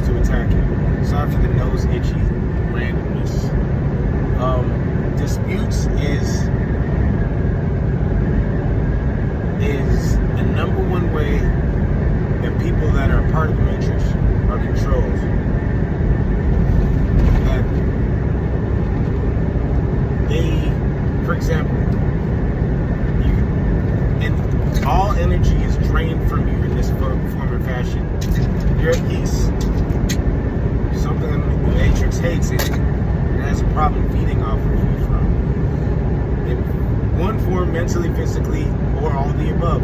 to attack you. Sorry for the nose itchy randomness. Disputes is the number one way that people that are part of the Matrix are controlled. That they, for example, and all energy is drained from you in this form and fashion. You're at peace. Something the Matrix hates it. It has a problem feeding off of you from. In one form, mentally, physically, or all the above.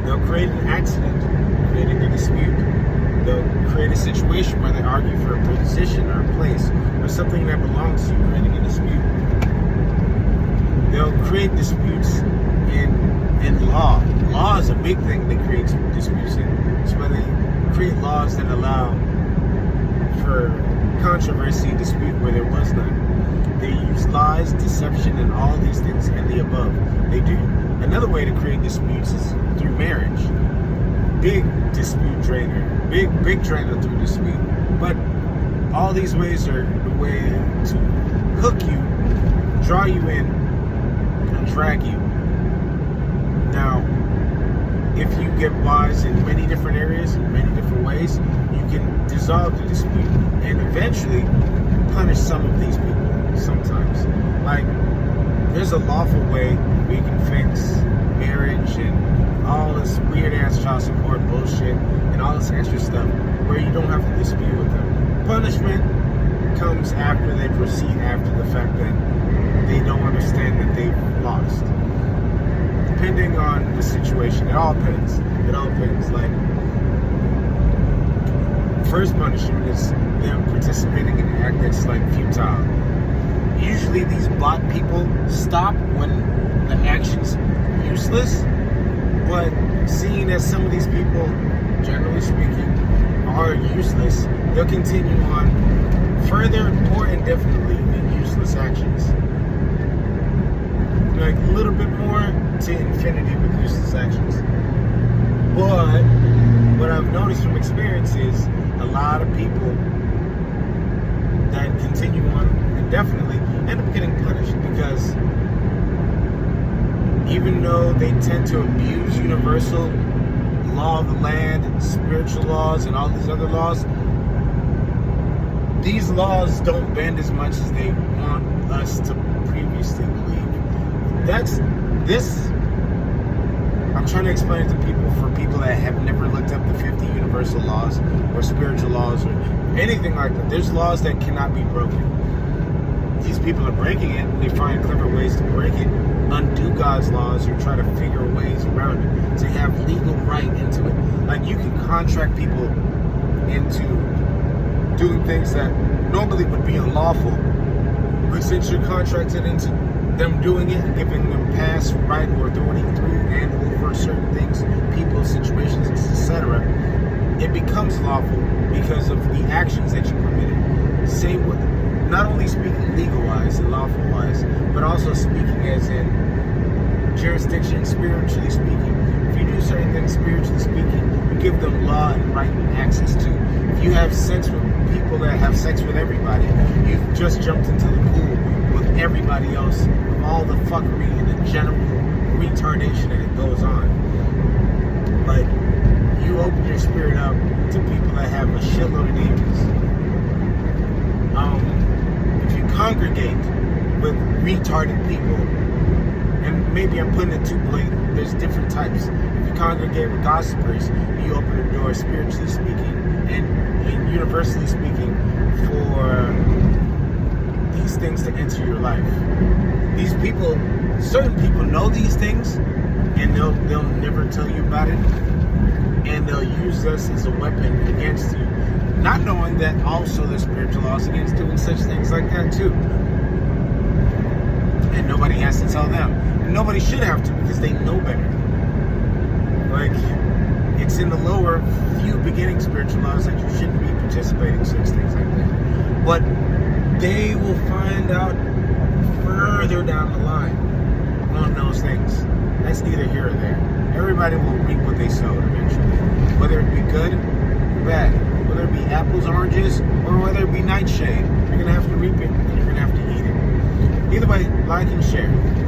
They'll create an accident, creating a dispute. They'll create a situation where they argue for a position or a place or something that belongs to you, creating a dispute. They'll create disputes in law. Law is a big thing they create disputes in. It's where they create laws that allow for controversy and dispute where there was none. They use lies, deception, and all these things and the above. They do. Another way to create disputes is through marriage. Big dispute drainer. Big drainer through dispute. But all these ways are the way to hook you, draw you in, and drag you. Now, if you get wise in many different areas, in many different ways, you can dissolve the dispute and eventually punish some of these people sometimes. Like, there's a lawful way we can fix marriage and all this weird-ass child support bullshit and all this extra stuff where you don't have to dispute with them. Punishment comes after they proceed, after the fact that they don't understand that they've lost. Depending on the situation, it all depends. It all depends. Like, first punishment is them participating in an act that's like futile. Usually these bot people stop when the action's useless, but seeing as some of these people, generally speaking, are useless, they'll continue on further, more indefinitely in useless actions. Like a little bit more to infinity with useless actions. But what I've noticed from experience is a lot of people that continue on indefinitely end up getting punished, because even though they tend to abuse universal law of the land, spiritual laws, and all these other laws, these laws don't bend as much as they want us to previously believe. I'm trying to explain it to people, for people that have never looked up the 50 universal laws or spiritual laws or anything like that. There's laws that cannot be broken. These people are breaking it, and they find clever ways to break it, undo God's laws, or try to figure ways around it to have legal right into it. Like, you can contract people into doing things that normally would be unlawful, but since you're contracted into them doing it and giving them pass, right, or authority through and over certain things, people, situations, etc., it becomes lawful because of the actions that you committed. Same with, not only speaking legal-wise and lawful-wise, but also speaking as in jurisdiction, spiritually speaking. If you do certain things spiritually speaking, you give them law and right and access to. If you have sex with people that have sex with everybody, you've just jumped into the pool with everybody else, of all the fuckery and the general retardation that goes on. Like, you open your spirit up to people that have a shitload of demons. If you congregate with retarded people, and maybe I'm putting it too blatant, there's different types. If you congregate with gossipers, you open the door, spiritually speaking and universally speaking, for these things to enter your life. These people, certain people know these things, and they'll never tell you about it, and they'll use us as a weapon against you, not knowing that also there's spiritual laws against doing such things like that too. And nobody has to tell them. Nobody should have to, because they know better. Like, it's in the lower few beginning spiritual laws that you shouldn't be participating in such things like that. But they will find out further down the line on those things. That's neither here or there. Everybody will reap what they sowed eventually, whether it be good or bad. be apples, oranges, or whether it be nightshade. You're going to have to reap it and you're going to have to eat it. Either way, like and share.